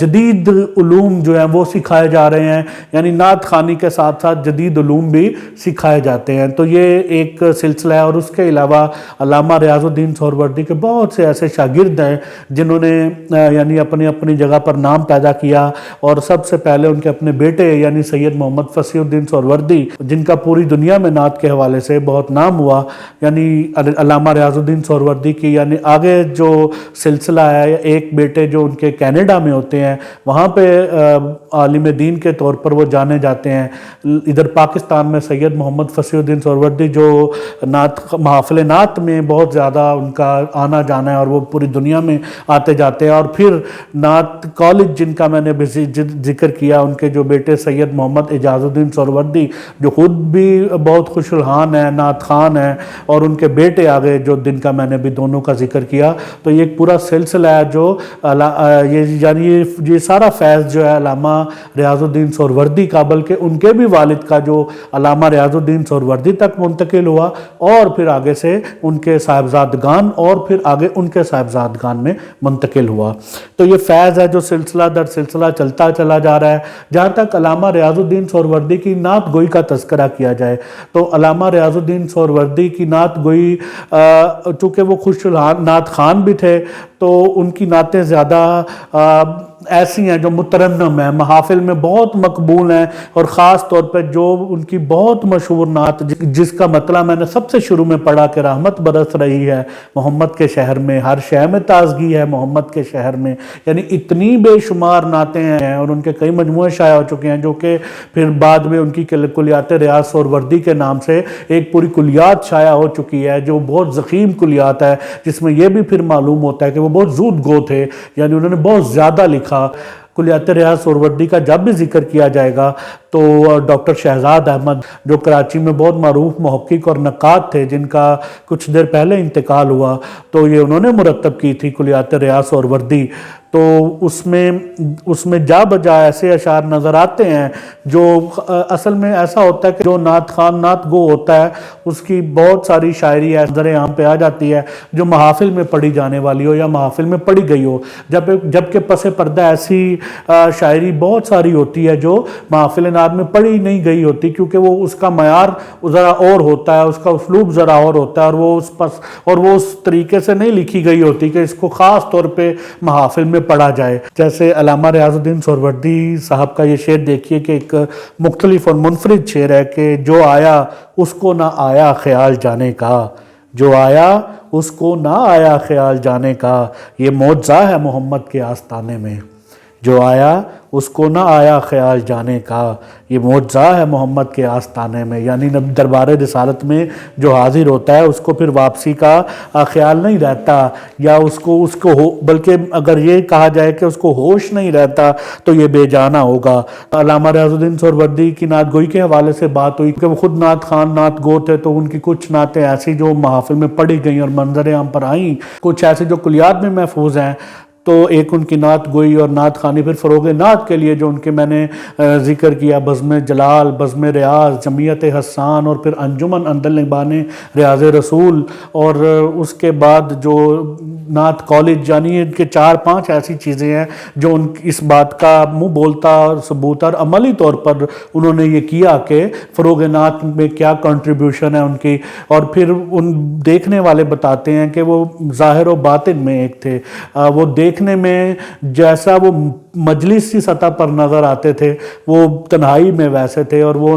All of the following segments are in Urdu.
جدید علوم جو ہیں وہ سکھائے جا رہے ہیں، یعنی نعت خوانی کے ساتھ ساتھ جدید علوم بھی سکھائے جاتے ہیں۔ تو یہ ایک سلسلہ ہے، اور اس کے علاوہ علامہ ریاض الدین سہروردی کے بہت سے ایسے شاگرد ہیں جنہوں نے یعنی اپنی جگہ پر نام پیدا کیا، اور سب سے پہلے ان کے اپنے بیٹے یعنی سید محمد فصیح الدین سہروردی، جن کا پوری دنیا میں نعت کے حوالے سے بہت نام ہوا، یعنی علامہ ریاض الدین سہروردی کی یعنی آگے جو سلسلہ ہے، ایک بیٹے جو ان کے کینیڈا میں ہوتے ہیں، وہاں پہ عالم دین کے طور پر وہ جانے جاتے ہیں۔ ادھر پاکستان میں سید محمد فصیح الدین سہروردی جو محافل نعت میں بہت زیادہ ان کا آنا جانا ہے، اور وہ پوری دنیا میں آتے جاتے ہیں۔ اور پھر نعت کالج جن کا میں نے ذکر کیا، ان کے جو بیٹے سید محمد اعجاز الدین سہروردی جو خود بھی بہت خوش الحان ہیں، نعت خوان ہیں، اور ان کے بیٹے آگے جو دن کا میں نے بھی دونوں کا ذکر کیا۔ تو یہ ایک پورا سلسلہ ہے جو یعنی یہ سارا فیض جو ہے علامہ ریاض الدین سہروردی کا، بلکہ ان کے بھی والد کا جو علامہ ریاض الدین سہروردی تک منتقل ہوا، اور پھر آگے سے ان کے صاحبزادگان، اور پھر آگے ان کے صاحبزادگان میں منتقل ہوا۔ تو یہ فیض ہے جو سلسلہ در سلسلہ چلتا چلا جا رہا ہے۔ جہاں تک علامہ ریاض الدین سہروردی کی نعت گوئی کا تذکرہ کیا جائے تو علامہ ریاض الدین سہروردی کی نعت گوئی، چونکہ وہ خوش الحان نعت خوان بھی تھے، تو ان کی نعتیں زیادہ ایسی ہیں جو مترنم ہیں، محافل میں بہت مقبول ہیں، اور خاص طور پہ جو ان کی بہت مشہور نعت جس کا مطلب میں نے سب سے شروع میں پڑھا کہ رحمت برس رہی ہے محمد کے شہر میں، ہر شے میں تازگی ہے محمد کے شہر میں، یعنی اتنی بے شمار نعتیں ہیں، اور ان کے کئی مجموعے شائع ہو چکے ہیں، جو کہ پھر بعد میں ان کی کلیات ریاض سہروردی کے نام سے ایک پوری کلیات شائع ہو چکی ہے، جو بہت ضخیم کلیات ہے، جس میں یہ بھی پھر معلوم ہوتا ہے کہ وہ بہت زود گو تھے، یعنی انہوں نے بہت زیادہ لکھا۔ کلیات ریاض سہروردی کا جب بھی ذکر کیا جائے گا تو ڈاکٹر شہزاد احمد جو کراچی میں بہت معروف محقق اور نقاد تھے، جن کا کچھ دیر پہلے انتقال ہوا، تو یہ انہوں نے مرتب کی تھی کلیات ریاض سہروردی۔ تو اس میں جا بجا ایسے اشعار نظر آتے ہیں جو اصل میں ایسا ہوتا ہے کہ جو نعت خوان نعت گو ہوتا ہے اس کی بہت ساری شاعری نظر عام پہ آ جاتی ہے جو محافل میں پڑھی جانے والی ہو یا محافل میں پڑھی گئی ہو، جبکہ پس پردہ ایسی شاعری بہت ساری ہوتی ہے جو محافل نعت میں پڑھی نہیں گئی ہوتی، کیونکہ وہ اس کا معیار ذرا اور ہوتا ہے، اس کا اسلوب ذرا اور ہوتا ہے، اور وہ اس طریقے سے نہیں لکھی گئی ہوتی کہ اس کو خاص طور پہ محافل میں پڑھا جائے۔ جیسے علامہ ریاض الدین سہروردی صاحب کا یہ شعر دیکھیے کہ ایک مختلف اور منفرد شعر ہے کہ جو آیا اس کو نہ آیا خیال جانے کا، جو آیا اس کو نہ آیا خیال جانے کا، یہ معجزہ ہے محمد کے آستانے میں، جو آیا اس کو نہ آیا خیال جانے کا، یہ معجزہ ہے محمد کے آستانے میں، یعنی دربار رسالت میں جو حاضر ہوتا ہے اس کو پھر واپسی کا خیال نہیں رہتا، یا اس کو بلکہ اگر یہ کہا جائے کہ اس کو ہوش نہیں رہتا تو یہ بے جانا ہوگا۔ علامہ ریاض الدین سہروردی کی نعت گوئی کے حوالے سے بات ہوئی کہ وہ خود نعت خوان نعت گو تھے، تو ان کی کچھ نعتیں ایسی جو محافل میں پڑھی گئیں اور منظر عام پر آئیں، کچھ ایسے جو کلیات میں محفوظ ہیں۔ تو ایک ان کی نعت گوئی اور نعت خوانی پھر فروغ نعت کے لیے جو ان کے میں نے ذکر کیا، بزم جلال، بزم ریاض، جمعیت حسان، اور پھر انجمن اندرلبان ریاض رسول، اور اس کے بعد جو نعت کالج، یعنی ان کے 4-5 ایسی چیزیں ہیں جو اس بات کا منہ بولتا اور ثبوت اور عملی طور پر انہوں نے یہ کیا کہ فروغ نعت میں کیا کنٹریبیوشن ہے ان کی، اور پھر ان دیکھنے والے بتاتے ہیں کہ وہ ظاہر و باطن میں ایک تھے، وہ دیکھنے میں جیسا وہ مجلسی سطح پر نظر آتے تھے وہ تنہائی میں ویسے تھے، اور وہ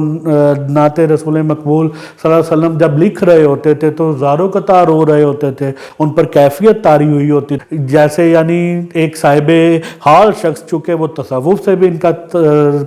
نعت رسول مقبول صلی اللہ علیہ وسلم جب لکھ رہے ہوتے تھے تو زاروں قطار رو رہے ہوتے تھے، ان پر کیفیت طاری ہوئی ہوتی جیسے یعنی ایک صاحب حال شخص، چونکہ وہ تصوف سے بھی ان کا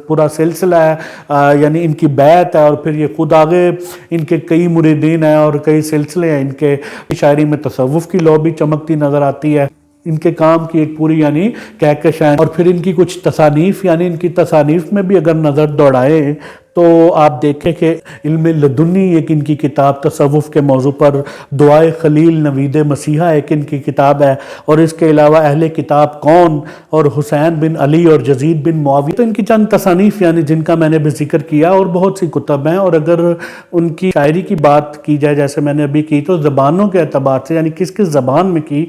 پورا سلسلہ ہے، یعنی ان کی بیعت ہے، اور پھر یہ خود آگے ان کے کئی مریدین ہیں اور کئی سلسلے ہیں، ان کے شاعری میں تصوف کی لو بھی چمکتی نظر آتی ہے، ان کے کام کی ایک پوری یعنی کہکش ہے۔ اور پھر ان کی کچھ تصانیف، یعنی ان کی تصانیف میں بھی اگر نظر دوڑائیں تو آپ دیکھیں کہ علم لدنی ایک ان کی کتاب، تصوف کے موضوع پر دعائے خلیل نوید مسیحا ایک ان کی کتاب ہے، اور اس کے علاوہ اہل کتاب کون، اور حسین بن علی اور یزید بن معاویہ، تو ان کی چند تصانیف یعنی جن کا میں نے بھی ذکر کیا، اور بہت سی کتب ہیں۔ اور اگر ان کی شاعری کی بات کی جائے جیسے میں نے ابھی کی، تو زبانوں کے اعتبار سے یعنی کس کس زبان میں کی،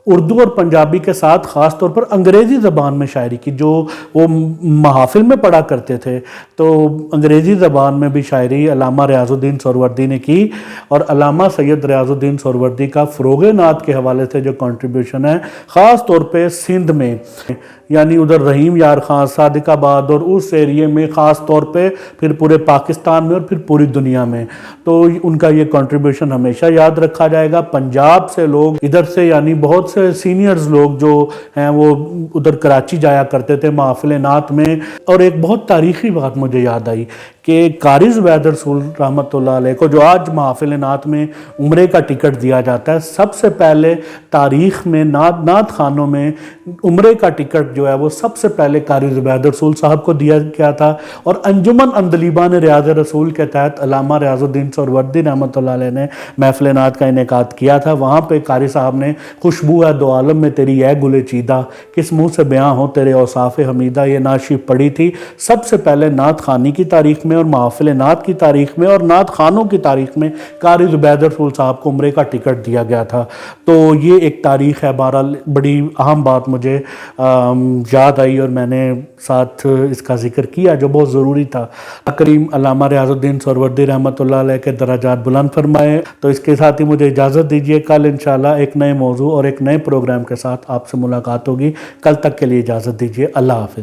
اردو اور پنجابی کے ساتھ خاص طور پر انگریزی زبان میں شاعری کی، جو وہ محافل میں پڑھا کرتے تھے تو انگریزی زبان میں بھی شاعری علامہ ریاض الدین سہروردی نے کی، اور علامہ سید ریاض الدین سہروردی کا فروغ نعت کے حوالے سے جو کنٹریبیوشن ہے خاص طور پہ سندھ میں، یعنی ادھر رحیم یار خان، صادق آباد اور اس ایریے میں خاص طور پہ، پھر پورے پاکستان میں اور پھر پوری دنیا میں، تو ان کا یہ کنٹریبیوشن ہمیشہ یاد رکھا جائے گا۔ پنجاب سے لوگ ادھر سے، یعنی بہت سے سینئرز لوگ جو ہیں وہ ادھر کراچی جایا کرتے تھے محافل نعت میں۔ اور ایک بہت تاریخی بات مجھے یاد آئی کہ قاری زبید رسول رحمۃ اللہ علیہ کو جو آج محافل نعت میں عمرے کا ٹکٹ دیا جاتا ہے، سب سے پہلے تاریخ میں نعت خانوں میں عمرے کا ٹکٹ جو ہے وہ سب سے پہلے قاری زبید رسول صاحب کو دیا گیا تھا، اور انجمن اندلیبان ریاض رسول کے تحت علامہ ریاض الدین سہروردی رحمۃ اللہ علیہ نے محفل نعت کا انعقاد کیا تھا۔ وہاں پہ قاری صاحب نے خوشبو ہے دو عالم میں تیری اے گل چیدہ، کس منہ سے بیاں ہو تیرے اوصاف حمیدہ، یہ نعت شریف پڑھی تھی۔ سب سے پہلے نعت خوانی کی تاریخ میں اور محافل نعت کی تاریخ میں اور نعت خانوں کی تاریخ میں قاری زبید رسول صاحب کو عمرے کا ٹکٹ دیا گیا تھا۔ تو یہ ایک تاریخ ہے، بہرحال بڑی اہم بات مجھے یاد آئی اور میں نے ساتھ اس کا ذکر کیا جو بہت ضروری تھا۔ کریم علامہ ریاض الدین سہروردی رحمۃ اللہ علیہ کے درجات بلند فرمائے۔ تو اس کے ساتھ ہی مجھے اجازت دیجیے، کل انشاءاللہ ایک نئے موضوع اور ایک نئے پروگرام کے ساتھ آپ سے ملاقات ہوگی۔ کل تک کے لیے اجازت دیجیے، اللہ حافظ۔